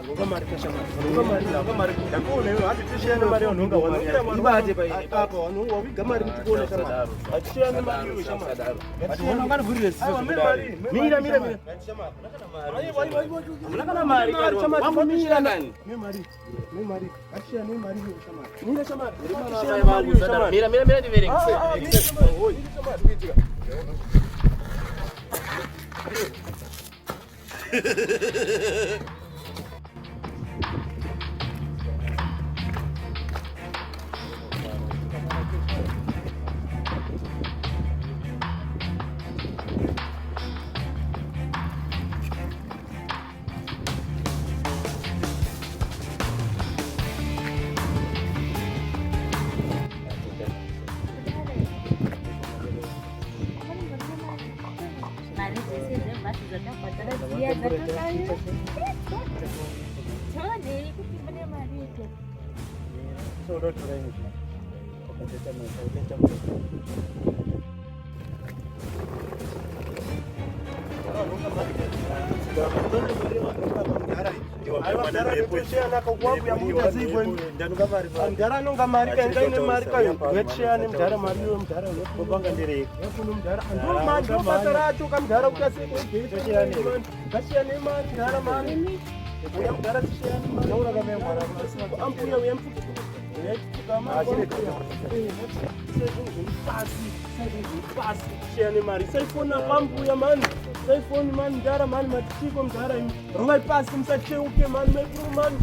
Ungamari kasha ungamari ndakone hadi tushiyane mari unonga ibate apa wanonga ugamari mtikone kama atishiyane mari ushama ati unonga ngurire sisi mira unakana mari wangu mira nani mari atishiyane mari ushama mira shama mira ndivere oi mdara nonga mari kaengaine mari kayo wetshiyane mdara mari yo mdara wekubanga ndereke yafuna mdara andro mari basa racho kamdara ukasiyane kashiyane mari mdara mari uya mdara tshiyane mari naura kamengwara ampuya uyamfuta pasi tshiyane mari saifona kwambuya mani saifoni mani mdara mani matishiko mdara rova ipasi musacheuke mani mekuru mani